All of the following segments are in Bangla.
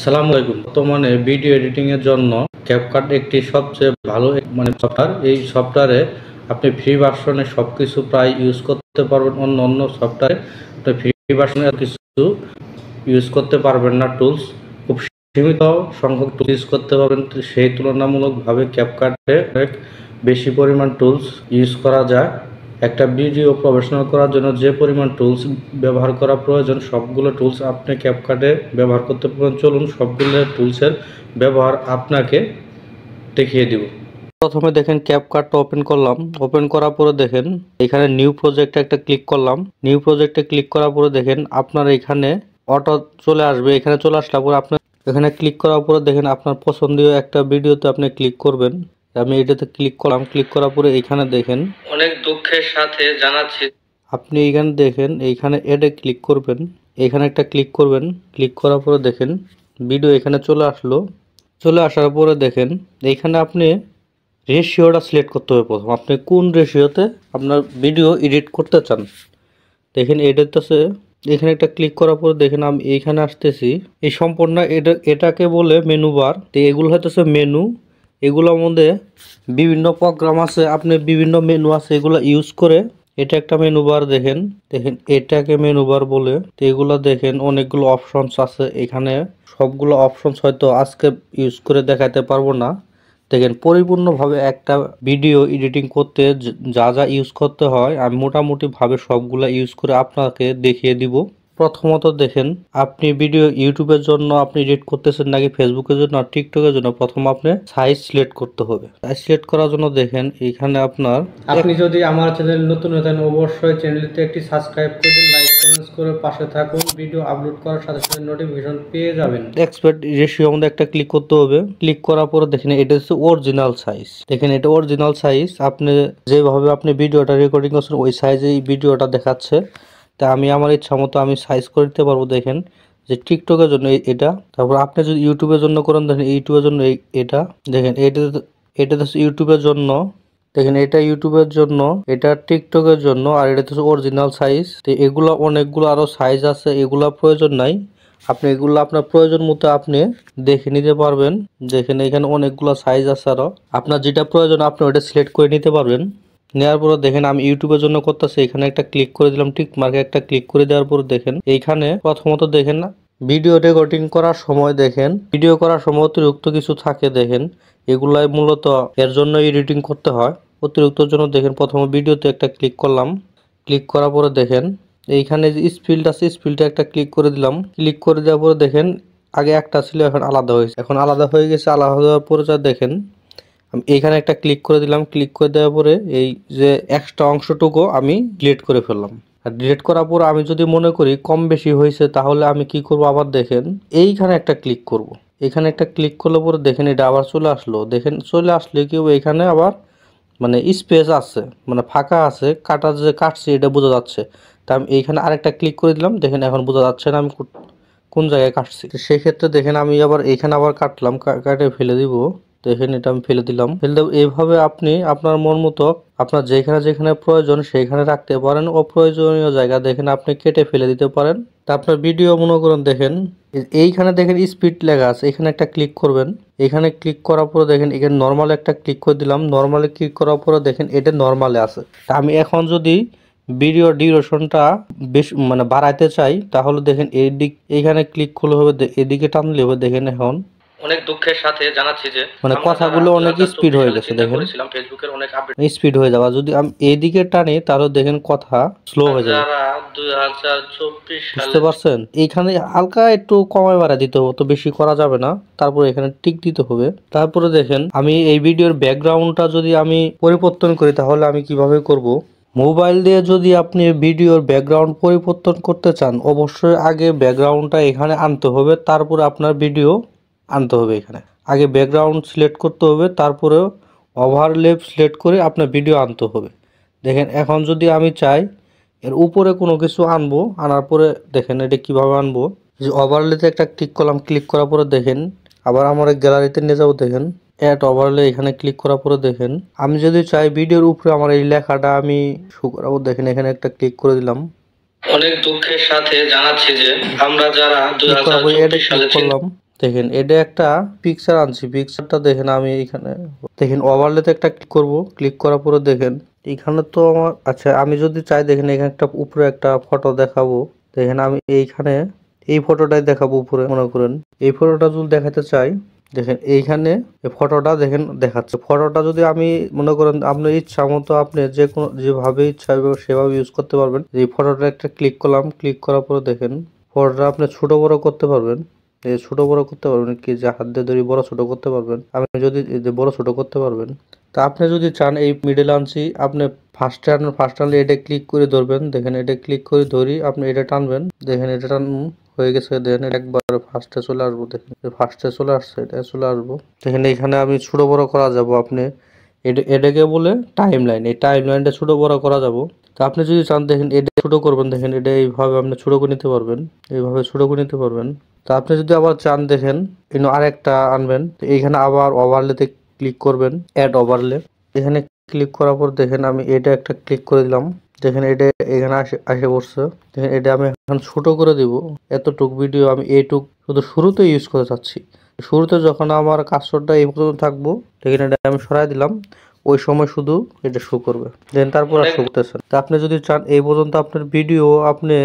আসসালামু আলাইকুম। বর্তমানে ভিডিও এডিটিং এর জন্য ক্যাপকাট একটি সবচেয়ে ভালো সফটওয়্যার। এই সফটওয়্যারে আপনি ফ্রি ভার্সনে সবকিছু প্রায় ইউজ করতে পারবেন। অন্য সফটওয়্যারে আপনি ফ্রি ভার্সনে কিছু ইউজ করতে পারবেন না। টুলস খুব সীমিত সংখ্যক টুলস ইউজ করতে পারবেন। সেই তুলনামূলকভাবে ক্যাপকাটে অনেক বেশি পরিমাণ টুলস ইউজ করা যায়। একটা ভিডিও প্রফেশনাল করার জন্য যে পরিমাণ টুলস ব্যবহার করা প্রয়োজন সবগুলো টুলস আপনি ক্যাপকাটে ব্যবহার করতে পারেন। চলুন সবগুলো টুলসের ব্যবহার আপনাকে দেখিয়ে দিব। প্রথমে দেখেন ক্যাপকাটটা ওপেন করলাম। ওপেন করার পরে দেখেন এখানে নিউ প্রজেক্টে একটা ক্লিক করলাম। নিউ প্রজেক্টে ক্লিক করার পরে দেখেন আপনার এখানে অটো চলে আসবে। এখানে চলে আসলে পরে আপনার এখানে ক্লিক করার পরে দেখেন আপনার পছন্দীয় একটা ভিডিওতে আপনি ক্লিক করবেন। আমি এটাতে ক্লিক করলাম। ক্লিক করার পরে এখানে দেখেন অনেক দুঃখের সাথে জানাচ্ছি আপনি এইখানে দেখেন এইখানে এডে ক্লিক করবেন। এখানে একটা ক্লিক করবেন। ক্লিক করার পরে দেখেন ভিডিও এখানে চলে আসলো। চলে আসার পরে দেখেন এইখানে আপনি রেশিওটা সিলেক্ট করতে হবে। প্রথম আপনি কোন রেশিওতে আপনার ভিডিও এডিট করতে চান দেখেন এটাতে এখানে একটা ক্লিক করার পর দেখেন আমি এইখানে আসতেছি। এই সম্পূর্ণ এটাকে বলে মেনু বার। তো এগুলো হইতেছে মেনু। এগুলোর মধ্যে বিভিন্ন প্রোগ্রাম আছে, আপনি বিভিন্ন মেনু আছে এগুলো ইউজ করে এটা একটা মেনু বার। দেখেন এটাকে মেনু বার বলে। তো এগুলো দেখেন অনেকগুলো অপশনস আছে এখানে। সবগুলো অপশনস হয়তো আজকে ইউজ করে দেখাতে পারবো না। দেখেন পরিপূর্ণভাবে একটা ভিডিও এডিটিং করতে যা যা ইউজ করতে হয় আমি মোটামুটি ভাবে সবগুলা ইউজ করে আপনাকে দেখিয়ে দিব। প্রথমত দেখেন আপনি ভিডিও ইউটিউবের জন্য আপনি এডিট করতেছেন নাকি ফেসবুকের জন্য আর টিকটকের জন্য, প্রথম আপনি সাইজ সিলেক্ট করতে হবে। সাইজ সিলেক্ট করার জন্য দেখেন এখানে আপনি যদি আমার চ্যানেল নতুন হয়ে থাকেন অবশ্যই চ্যানেলটিতে একটি সাবস্ক্রাইব করে দিন, লাইক কমেন্টস করে পাশে থাকুন। ভিডিও আপলোড করার সাথে সাথে নোটিফিকেশন পেয়ে যাবেন। এক্সপোর্ট রেশিও আমাদের একটা ক্লিক করতে হবে। ক্লিক করার পরে দেখেন এটা হচ্ছে অরিজিনাল সাইজ। দেখেন এটা অরিজিনাল সাইজ। আপনি যেভাবে আপনি ভিডিওটা রেকর্ডিং করছেন ওই সাইজে এই ভিডিওটা দেখাচ্ছে। তা আমি আমার ইচ্ছা মতো আমি সাইজ করে দিতে পারবো। দেখেন যে টিকটকের জন্য এটা, তারপর আপনি যদি ইউটিউবের জন্য করেন দেখেন ইউটিউবের জন্য এটা। দেখেন এটা হচ্ছে ইউটিউবের জন্য। দেখেন এটা ইউটিউবের জন্য, এটা টিকটকের জন্য, আর এটা হচ্ছে অরিজিনাল সাইজ। তো এগুলো অনেকগুলো আরো সাইজ আছে, এগুলা প্রয়োজন নাই। আপনি এগুলো আপনার প্রয়োজন মতো আপনি দেখে নিতে পারবেন। দেখেন এখানে অনেকগুলো সাইজ আছে, আরো আপনার যেটা প্রয়োজন আপনি ওটা সিলেক্ট করে নিতে পারবেন। নেওয়ার পরে দেখেন আমি ইউটিউবের জন্য করতেছি, এখানে একটা ক্লিক করে দিলাম, টিক মার্কে একটা ক্লিক করে দেওয়ার পর দেখেন এইখানে প্রথমত দেখেন ভিডিও রেকর্ডিং করার সময় দেখেন ভিডিও করার সময় অতিরিক্ত কিছু থাকে। দেখেন এগুলাই মূলত এর জন্য এডিটিং করতে হয়। অতিরিক্তর জন্য দেখেন প্রথমে ভিডিওতে একটা ক্লিক করলাম। ক্লিক করার পরে দেখেন এইখানে যে স্পিলটা আছে স্পিলটা একটা ক্লিক করে দিলাম। ক্লিক করে দেওয়ার পরে দেখেন আগে একটা ছিল এখন আলাদা হয়েছে, এখন আলাদা হয়ে গেছে। আলাদা হওয়ার পরে যা দেখেন আমি এইখানে একটা ক্লিক করে দিলাম। ক্লিক করে দেওয়ার পরে এই যে এক্সট্রা অংশটুকু আমি ডিলিট করে ফেললাম। আর ডিলিট করার পর আমি যদি মনে করি কম বেশি হয়েছে তাহলে আমি কি করব, আবার দেখেন এইখানে একটা ক্লিক করব। এখানে একটা ক্লিক করলে পরে দেখেন এটা আবার চলে আসলো। দেখেন চলে আসলে কি এখানে আবার মানে স্পেস আছে, মানে ফাঁকা আছে, কাটা যে কাটছি এটা বোঝা যাচ্ছে। তা আমি এইখানে আরেকটা ক্লিক করে দিলাম। দেখেন এখন বোঝা যাচ্ছে না আমি কোন জায়গায় কাটছি। সেই ক্ষেত্রে দেখেন আমি আবার এইখানে আবার কাটলাম, কাটে ফেলে দিব। দেখেন এটা আমি ফেলে দিলাম। এইভাবে আপনি আপনার মন মতো আপনার যেখানে যেখানে প্রয়োজন সেইখানে রাখতে পারেন। অপ্রয়োজনীয় জায়গা দেখেন আপনি কেটে ফেলে দিতে পারেন। তা আপনার ভিডিও মনে করেন দেখেন এইখানে দেখেন স্পিড লেখা আছে, এখানে একটা ক্লিক করবেন। এখানে ক্লিক করার পরে দেখেন এখানে নর্মাল একটা ক্লিক করে দিলাম। নর্মালে ক্লিক করার পরে দেখেন এটা নর্মালে আছে। তা আমি এখন যদি ভিডিও ডিউরেশনটা বেশি মানে বাড়াইতে চাই তাহলে দেখেন এইখানে ক্লিক করলে হবে, এদিকে টানলে হবে। দেখেন এখন অনেক দুঃখের সাথে জানাচ্ছি যে মানে কথাগুলো অনেক স্পিড হয়ে গেছে। দেখেন ফেসবুকের অনেক আপডেট স্পিড হয়ে যাওয়া, যদি আমি এইদিকে টানি তাহলে দেখেন কথা স্লো হয়ে যাবে। 2024 বুঝতে পারছেন? এইখানে হালকা একটু কমায় বাড়া দিতে হবে, তো বেশি করা যাবে না। তারপর এখানে টিক দিতে হবে। তারপরে দেখেন আমি এই ভিডিওর ব্যাকগ্রাউন্ডটা যদি আমি পরিবর্তন করি তাহলে আমি কিভাবে করব। মোবাইল দিয়ে যদি আপনি ভিডিওর ব্যাকগ্রাউন্ড পরিবর্তন করতে চান অবশ্যই আগে ব্যাকগ্রাউন্ডটা এখানে আনতে হবে, তারপরে আপনার ভিডিও আনতে হবে। এখানে আগে ব্যাকগ্রাউন্ড সিলেক্ট করতে হবে, তারপরে ওভারলেপ সিলেক্ট করে আপনার ভিডিও আনতে হবে। দেখেন এখন যদি আমি চাই এর উপরে কোনো কিছু আনবো, আনার পরে দেখেন এটা কিভাবে আনবো। যে ওভারলেতে একটা ক্লিক করলাম, ক্লিক করার পরে দেখেন আবার আমার গ্যালারিতে নিয়ে যাবো। দেখেন অ্যাড ওভারলে এখানে ক্লিক করার পরে দেখেন আমি যদি চাই ভিডিওর উপরে আমার এই লেখাটা আমি শো করাবো। দেখেন এখানে একটা ক্লিক করে দিলাম। অনেক দুঃখের সাথে জানাচ্ছি যে আমরা যারা 2024 সালে করলাম দেখেন এটা একটা পিকচার আনছি, পিকচারটা দেখেন আমি এইখানে দেখেন ওভারলেতে একটা ক্লিক করব, ক্লিক করার পরে দেখেন এইখানে তো আমার আচ্ছা আমি যদি চাই দেখেন এখানে একটা উপরে একটা ফটো দেখাবো, দেখেন আমি এইখানে এই ফটোটাই দেখাবো উপরে মনে করেন এই ফটোটা যদি দেখাতে চাই দেখেন এইখানে এই ফটোটা দেখেন দেখাচ্ছে। ফটোটা যদি আমি মনে করেন আপনার ইচ্ছা মতো আপনি যে কোনো যেভাবে ইচ্ছা সেভাবে ইউজ করতে পারবেন। এই ফটোটা একটা ক্লিক করলাম, ক্লিক করার পরে দেখেন ফটোটা আপনি ছোট বড় করতে পারবেন, ছোট বড় করতে পারবেন কি যে হাত দিয়ে ধরে বড় ছোট করতে পারবেন। আপনি যদি বড় ছোট করতে পারবেন তা আপনি যদি চান এই মিডল আনছি আপনি ফার্স্ট টানলে এটা ক্লিক করে ধরবেন, দেখেন এটা ক্লিক করে ধরি আপনি এটা টানবেন, দেখেন এটা টান হয়ে গেছে। দেখেন একবার ফার্স্টে চলে আসবো, দেখেন ফার্স্টে চলে আসছে, এটা চলে আসবো। দেখেন এখানে আমি ছোট বড় করা যাব, আপনি এটাকে বলে টাইম লাইন, এই টাইম লাইনটা ছোট বড় করা যাব। তো আপনি যদি চান দেখেন এটা ছোট করবেন, দেখেন এটা এইভাবে আপনি ছোট করে নিতে পারবেন, এইভাবে ছোট করে নিতে পারবেন। তা আপনি যদি আবার চান দেখেন আরেকটা আনবেন, এইখানে আবার ওভারলেতে ক্লিক করবেন, অ্যাড ওভারলে। এখানে ক্লিক করার পর দেখেন আমি এটা একটা ক্লিক করে দিলাম, দেখেন এটা এখানে আসে পড়ছে। দেখেন এটা আমি এখন ছোট করে দিব, এতটুক ভিডিও আমি এইটুক শুধু শুরুতে ইউজ করে যাচ্ছি। শুরুতে যখন আমার কাজটা এই পর্যন্ত থাকবো দেখেন এটা আমি সরাই দিলাম, ওই সময় শুধু এটা শো করবে, দেন তারপর আর শো করতেছেন। তা আপনি যদি চান এই পর্যন্ত আপনার ভিডিও আপনি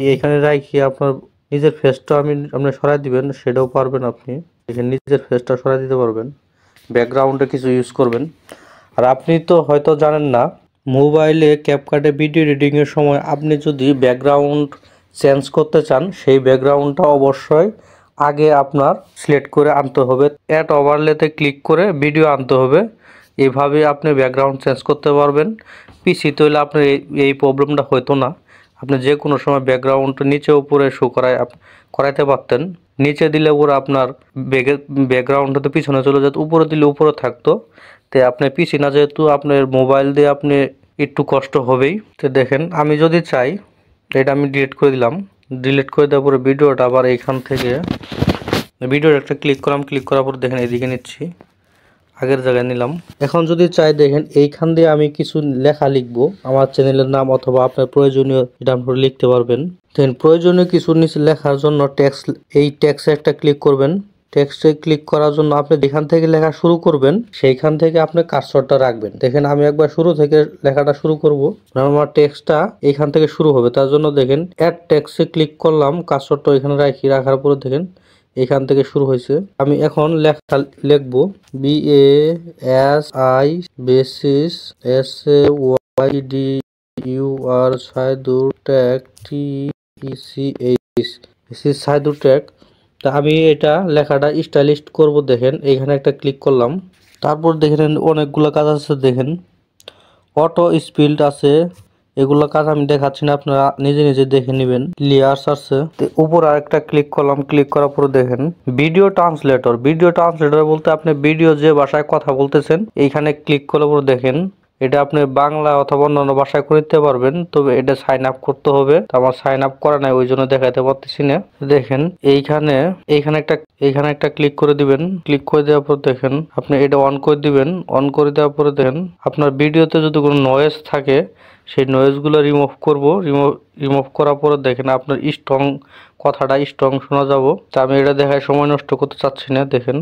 এইখানে রাখি আপনার নিজের ফেসটা আপনি সরাই দিবেন, সেটাও পারবেন। আপনি এখানে নিজের ফেসটা সরাই দিতে পারবেন, ব্যাকগ্রাউন্ডে কিছু ইউজ করবেন। আর আপনি তো হয়তো জানেন না মোবাইলে ক্যাপকাটে ভিডিও এডিটিং এর সময় আপনি যদি ব্যাকগ্রাউন্ড চেঞ্জ করতে চান সেই ব্যাকগ্রাউন্ডটা অবশ্যই আগে আপনার সিলেক্ট করে আনতে হবে, অ্যাড ওভারলেতে ক্লিক করে ভিডিও আনতে হবে। এইভাবে আপনি ব্যাকগ্রাউন্ড চেঞ্জ করতে পারবেন। পিসি তৈলে আপনার এই প্রবলেমটা হতো না, আপনি যে কোনো সময় ব্যাকগ্রাউন্ড নিচে উপরে শো করাইতে পারতেন। নিচে দিলে উপরে আপনার ব্যাকগ্রাউন্ডটা পিছনে চলে যেত, উপরে দিলে উপরে থাকতো। তো আপনি পিসি না যেহেতু আপনার মোবাইল দিয়ে আপনি একটু কষ্ট হবেই। তো দেখেন আমি যদি চাই এটা আমি ডিলিট করে দিলাম, ডিলিট করে দেওয়ার পরে ভিডিওটা আবার এইখান থেকে ভিডিওর একটা ক্লিক করলাম, ক্লিক করার পর দেখেন এদিকে নিচ্ছি, আগের জায়গায় নিলাম। এখন যদি চাই দেখেন এইখান দিয়ে আমি কিছু লেখা লিখবো, আমার চ্যানেলের নাম অথবা আপনার প্রয়োজনীয় এটা আপনি লিখতে পারবেন। দেন প্রয়োজনীয় কিছু নিচে লেখার জন্য এই ট্যাক্সে একটা ক্লিক করবেন। টেক্সটে ক্লিক করার জন্য আপনি যেখান থেকে লেখা শুরু করবেন সেইখান থেকে আপনি কার্সরটা রাখবেন। দেখেন আমি একবার শুরু থেকে লেখাটা শুরু করব, আমার টেক্সটটা এইখান থেকে শুরু হবে। তার জন্য দেখেন অ্যাড টেক্সটে ক্লিক করলাম, কার্সরটা এখানে রাখার পরে দেখেন এখান থেকে শুরু হয়েছে। আমি এখন লেখা লিখবো BASI basis SAYDUR Saidur tag TECH Saidur tag. তা আমি এটা লেখাটা স্টাইলিস্ট করব, দেখেন এইখানে একটা ক্লিক করলাম। তারপর দেখেন অনেকগুলো কাজ আছে, দেখেন অটো স্পিল্ড আছে, এগুলো কাজ আমি দেখাচ্ছি না, আপনারা নিজে নিজে দেখে নেবেন। লেয়ার্স আছে, উপর আরেকটা ক্লিক করলাম, ক্লিক করার পরে দেখেন ভিডিও ট্রান্সলেটর। ভিডিও ট্রান্সলেটর বলতে আপনি ভিডিও যে ভাষায় কথা বলতেছেন এইখানে ক্লিক করার পর দেখেন এটা আপনি বাংলা অথবা অন্যান্য ভাষায় করতে পারবেন, তবে এটা সাইন আপ করতে হবে। আমার সাইন আপ করা নাই ওই জন্য দেখাতে পারতেছি না। দেখেন এইখানে একটা ক্লিক করে দিবেন, ক্লিক করে দেওয়ার পর দেখেন আপনি এটা অন করে দিবেন। অন করে দেওয়ার পরে দেখেন আপনার ভিডিওতে যদি কোনো নয়েজ থাকে সেই নয়েজগুলো রিমুভ করার পরে দেখেন আপনার কথাটা স্ট্রং শোনা যাব। তা আমি এটা দেখায় সময় নষ্ট করতে চাচ্ছি না। দেখেন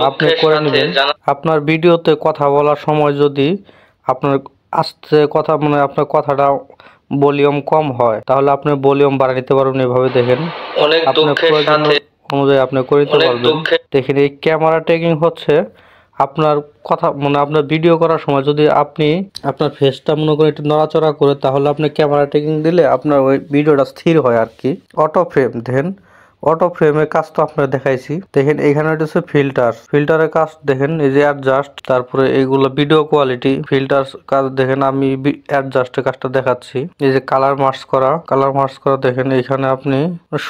আপনি করে নেবেন। আপনার ভিডিওতে কথা বলার সময় যদি আপনার আস্তে কথা আপনার কথাটা ভলিউম কম হয় তাহলে আপনি ভলিউম বাড়িয়ে নিতে পারবেন। এভাবে দেখেন আপনার প্রয়োজন অনুযায়ী আপনি করে নিতে পারবেন। দেখেন এই ক্যামেরা ট্র্যাকিং হচ্ছে আপনার কথা আপনার ভিডিও করার সময় যদি আপনি আপনার ফেসটা মনে করে একটু নড়াচড়া করে তাহলে আপনি ক্যামেরা ট্র্যাকিং দিলে আপনার ওই ভিডিওটা স্থির হয় আর কি। অটো ফ্রেম, দেখেন অটো ফ্রেমের কাজ তো আপনারা দেখাইছি। দেখেন এখানে হচ্ছে ফিল্টারের কাজ, দেখেন এই যে অ্যাডজাস্ট, তারপরে এইগুলো ভিডিও কোয়ালিটি ফিল্টার কাজ। দেখেন আমি অ্যাডজাস্টের কাজটা দেখাচ্ছি। এই যে কালার মার্চ করা দেখেন এখানে আপনি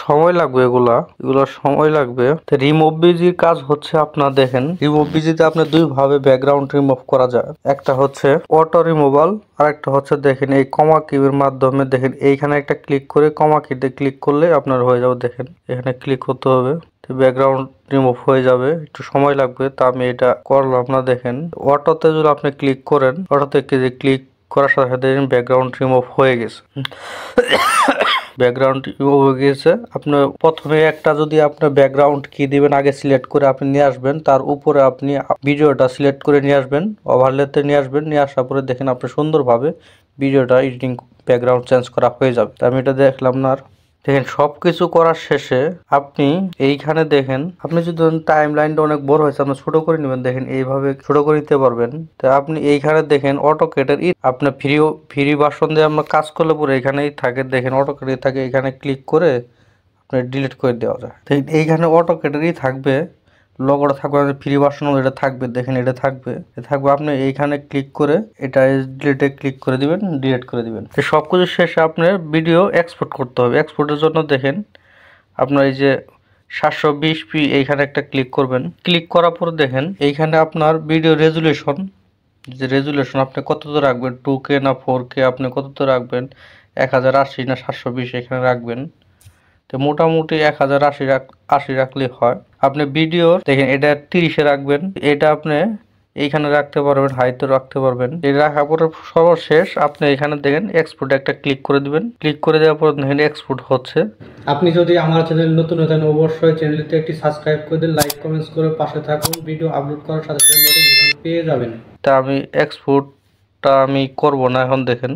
সময় লাগবে, এগুলো সময় লাগবে। রিমুভ বিজির কাজ হচ্ছে আপনার দেখেন রিমুভ বিজিতে আপনার দুই ভাবে ব্যাকগ্রাউন্ড রিমুভ করা যায়, একটা হচ্ছে অটো রিমুভাল আর একটা হচ্ছে দেখেন এই কমা কির মাধ্যমে। দেখেন এইখানে একটা ক্লিক করে কমা কিতে ক্লিক করলে আপনার হয়ে যাবে। দেখেন এখানে ক্লিক করতে হবে, ব্যাকগ্রাউন্ড রিমুভ হয়ে যাবে, একটু সময় লাগবে। তা আমি এটা করলাম না। দেখেন অটোতে যদি আপনি ক্লিক করেন, অটোতে ক্লিক করার সাথে সাথে ব্যাকগ্রাউন্ড রিমুভ হয়ে গেছে। ব্যাকগ্রাউন্ড হয়ে গিয়েছে। আপনি প্রথমে একটা যদি আপনার ব্যাকগ্রাউন্ড কি দিবেন আগে সিলেক্ট করে আপনি নিয়ে আসবেন, তার উপরে আপনি ভিডিওটা সিলেক্ট করে নিয়ে আসবেন, ওভারলেতে নিয়ে আসবেন। নিয়ে আসার পরে দেখেন আপনি সুন্দরভাবে ভিডিওটা এডিটিং ব্যাকগ্রাউন্ড চেঞ্জ করা হয়ে যাবে। আমি এটা দেখলাম না। আর দেখেন সবকিছু করার শেষে আপনি এইখানে দেখেন, আপনি যদি টাইম লাইনটা অনেক বড় হয়েছে আপনি ছোট করে নেবেন, দেখেন এইভাবে ছোট করে নিতে পারবেন। তো আপনি এইখানে দেখেন অটোক্যাডের আপনার ফ্রি ভার্সন দিয়ে আমরা কাজ করলে পরে এখানেই থাকে, দেখেন অটোক্যাডে থাকে, এখানে ক্লিক করে আপনি ডিলিট করে দেওয়া যায়। দেখেন এইখানে অটোক্যাডেরই থাকবে, লোগোটা থাকবে, ফ্রি ভার্সন এটা থাকবে, দেখেন এটা থাকবে আপনি এইখানে ক্লিক করে এটা ডিলিটে ক্লিক করে দিবেন, ডিলিট করে দিবেন। তো সবকিছু শেষে আপনার ভিডিও এক্সপোর্ট করতে হবে। এক্সপোর্টের জন্য দেখেন আপনার এই যে 720p এইখানে একটা ক্লিক করবেন। ক্লিক করার পর দেখেন এইখানে আপনার ভিডিও রেজুলেশন, যে রেজুলেশন আপনি কতটা রাখবেন, 2K না 4K আপনি কতটা রাখবেন, 1080 না 720 এখানে রাখবেন। তো মোটামুটি 1080 রাখলে হয়। আপনি ভিডিও দেখেন এটা 30-এ রাখবেন, এটা আপনি এইখানে রাখতে পারবেন, হাইতে রাখতে পারবেন। এটা রাখার পরে সর্বশেষ আপনি এখানে দেখেন এক্সপোর্ট একটা ক্লিক করে দিবেন। ক্লিক করে দেওয়ার পর দেখেন এক্সপোর্ট হচ্ছে। আপনি যদি আমার চ্যানেল নতুন হয়ে থাকেন অবশ্যই চ্যানেলটিতে একটি সাবস্ক্রাইব করে দিন, লাইক কমেন্টস করে পাশে থাকুন। ভিডিও আপলোড করার সাথে সাথে নোটিফিকেশন পেয়ে যাবেন। তা আমি এক্সপোর্টটা আমি করব না, এখন দেখেন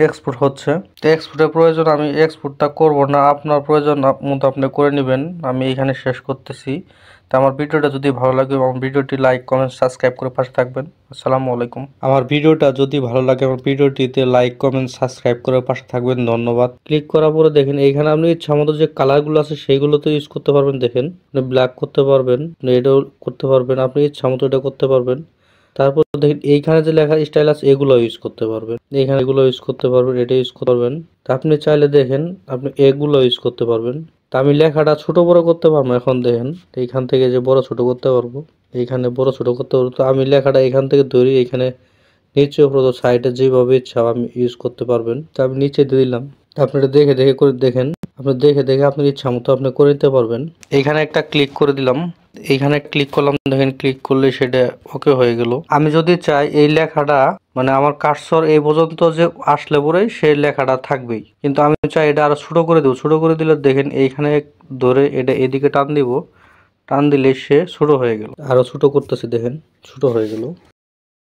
এক্সপোর্ট হচ্ছে। তো এক্সপোর্টের প্রয়োজন আমি এক্সপোর্টটা করব না, আপনার প্রয়োজন মতো আপনি করে নেবেন। আমি এখানে শেষ করতেছি। তো আমার ভিডিওটা যদি ভালো লাগে এবং ভিডিওটি লাইক কমেন্ট সাবস্ক্রাইব করে পাশে থাকবেন। আসসালামু আলাইকুম। আমার ভিডিওটা যদি ভালো লাগে আমার ভিডিওটিতে লাইক কমেন্ট সাবস্ক্রাইব করে পাশে থাকবেন। ধন্যবাদ। ক্লিক করার পরে দেখেন এইখানে আপনি ইচ্ছা মতো যে কালারগুলো আছে সেইগুলো তো ইউজ করতে পারবেন। দেখেন আপনি ব্ল্যাক করতে পারবেন, এটাও করতে পারবেন, আপনি ইচ্ছা মতো এটা করতে পারবেন। তারপর দেখেন এইখানে যে লেখা স্টাইল আছে এগুলো ইউজ করতে পারবেন, এইখানে এগুলো ইউজ করতে পারবেন, এটা ইউজ করতে পারবেন। তা আপনি চাইলে দেখেন আপনি এগুলো ইউজ করতে পারবেন। তা আমি লেখাটা ছোট বড় করতে পারবো, এখন দেখেন এইখান থেকে যে বড় ছোট করতে পারবো, এইখানে বড় ছোট করতে পারবো। তো আমি লেখাটা এখান থেকে ধরি, এখানে নিচে উপরে সাইডে যেভাবে ইচ্ছা আপনি ইউজ করতে পারবেন। তো আমি নিচে দিয়ে দিলাম। আপনারা দেখে দেখে করে দেখেন, আপনি দেখে দেখে আপনার ইচ্ছা মতো আপনি করে নিতে পারবেন। এইখানে একটা ক্লিক করে দিলাম, এইখানে ক্লিক করলাম, দেখেন ক্লিক করলে সেটা ওকে হয়ে গেল। আমি যদি চাই এই লেখাটা মানে আমার কার্সর এই পর্যন্ত যে আসলে পরে সেই লেখাটা থাকবেই, কিন্তু আমি চাই এটা আরো ছোট করে দেবো। ছোট করে দিলে দেখেন এইখানে ধরে এটা এদিকে টান দিব, টান দিলে সে ছোট হয়ে গেল। আরো ছোট করতেছি, দেখেন ছোট হয়ে গেল।